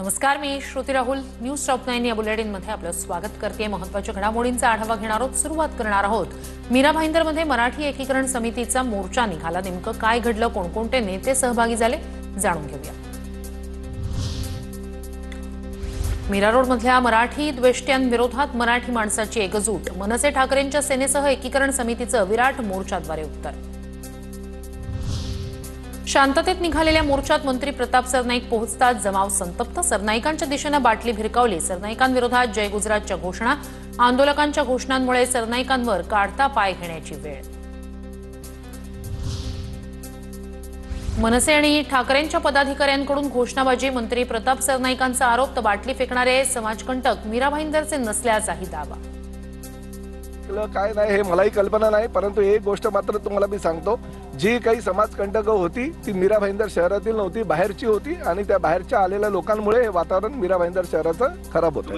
नमस्कार, मी Shruti Rahul. News top 9 या बुलेटिनमध्ये आपलं स्वागत करते. महत्त्वाच्या घडामोडींचा आढावा घेणार आहोत. सुरुवात करणार आहोत मीरा भाईंदरमध्ये मराठी एकीकरण समितीचा मोर्चा निघाला. नेमकं काय घडलं, कोणकोणते नेते सहभागी झाले, जाणून घेऊया. मीरा रोडमधल्या मराठी द्वेष्ट्यांविरोधात मराठी माणसाची एकजूट. मनसे ठाकरेंच्या सेनेसह एकीकरण समितीचं विराट मोर्चाद्वारे उत्तर. शांततेत निघालेल्या मोर्चात मंत्री प्रताप सरनाईक पोहोचतात जमाव संतप्त. सरनाईकांच्या दिशेनं बाटली भिरकावली. सरनाईकांविरोधात जय गुजरातच्या घोषणा. आंदोलकांच्या घोषणांमुळे सरनाईकांवर काढता पाय घेण्याची वेळ. मनसे आणि ठाकरेंच्या पदाधिकाऱ्यांकडून घोषणाबाजी. मंत्री प्रताप सरनाईकांचा आरोप तर बाटली फेकणारे समाजकंटक मीरा भाईंदरचे नसल्याचाही दावा. काय नाही हे मलाही कल्पना नाही, परंतु एक गोष्ट मात्र तुम्हाला मी सांगतो, जी काही समाजकंटक होती ती मीरा भाईंदर शहरातील नव्हती, बाहेरची होती. आणि त्या बाहेरच्या आलेल्या लोकांमुळे हे वातावरण मीरा भाईंदर शहराचं खराब होतं.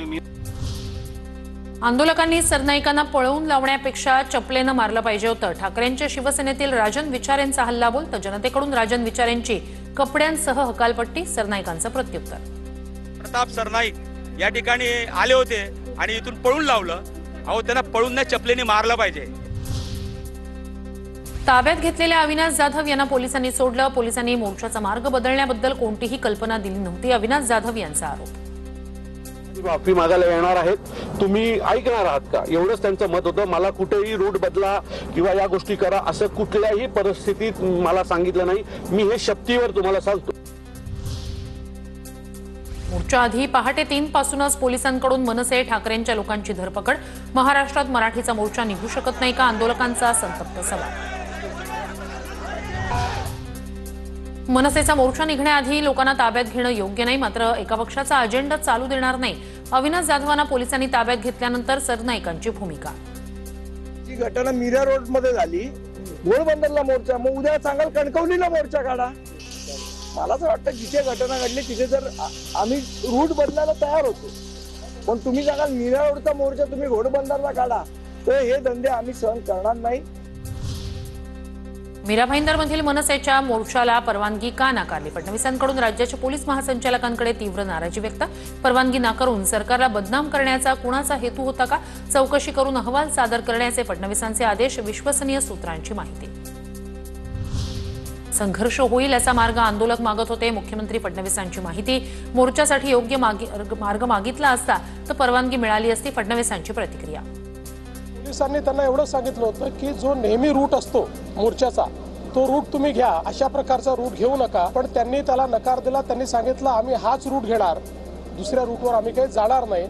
आंदोलकांनी सरनाईकांना पळवून लावण्यापेक्षा चपलेनं मारलं पाहिजे होतं. ठाकरेंच्या शिवसेनेतील राजन विचारेंचा हल्लाबोल. तर जनतेकडून राजन विचारेंची कपड्यांसह हकालपट्टी. सरनाईकांचं प्रत्युत्तर. प्रताप सरनाईक या ठिकाणी आले होते आणि इथून पळून लावलं. अहो, त्यांना पळून नाही, चपलेने मारलं पाहिजे. ताब्यात घेतलेल्या अविनाश जाधव यांना पोलिसांनी सोडलं. पोलिसांनी मोर्चाचा मार्ग बदलण्याबद्दल कोणतीही कल्पना दिली नव्हती. अविनाश जाधव यांचा आरोप. माफी मागायला येणार आहेत, तुम्ही ऐकणार आहात का, एवढंच त्यांचं मत होतं. मला कुठेही रूट बदला किंवा या गोष्टी करा असं कुठल्याही परिस्थितीत मला सांगितलं नाही. मी हे शक्तीवर तुम्हाला सांगतो. मोर्चा आधी पहाटे 3 पासूनच पोलिसांकडून मनसे ठाकरेंच्या लोकांची धरपकड. महाराष्ट्रात मराठीचा मोर्चा निघू शकत नाही का, आंदोलकांचा संतप्त सवाल. मनसेचा मोर्चा निघण्याआधी लोकांना ताब्यात घेणं योग्य नाही, मात्र एका पक्षाचा अजेंडा चालू देणार नाही. अविनाश जाधवांना पोलिसांनी ताब्यात घेतल्यानंतर सरनाईकांची भूमिका. जी घटना मीरा रोड मध्ये झाली, घोडबंदरला मोर्चा, मग उद्या सांगाल कणकवलीला मोर्चा काढा. मला असं वाटतं जिथे घटना घडली तिथे जर आम्ही रूट बदलायला तयार होतो, पण तुम्ही सांगाल मीरा रोडचा मोर्चा तुम्ही घोडबंदरला काढा, तर हे धंदे आम्ही सहन करणार नाही. मीरा भाईंदरमधील मनसेच्या मोर्चाला परवानगी का नाकारली? फडणवीसांकडून राज्याच्या पोलीस महासंचालकांकडे तीव्र नाराजी व्यक्त. परवानगी नाकारून सरकारला बदनाम करण्याचा कुणाचा हेतू होता का? चौकशी करून अहवाल सादर करण्याचे फडणवीसांचे आदेश. विश्वसनीय सूत्रांची माहिती. संघर्ष होईल असा मार्ग आंदोलक मागत होते. मुख्यमंत्री फडणवीसांची माहिती. मोर्चासाठी योग्य मार्ग मागितला असता तर परवानगी मिळाली असती. फडणवीसांची प्रतिक्रिया. पोलिसांनी त्यांना एवढं सांगितलं होतं की जो नेहमी रूट असतो मोर्चाचा तो रूट तुम्ही घ्या, अशा प्रकारचा रूट घेऊ नका. पण त्यांनी त्याला नकार दिला. त्यांनी सांगितलं आम्ही हाच रूट घेणार, दुसऱ्या रूटवर आम्ही काही जाणार नाही.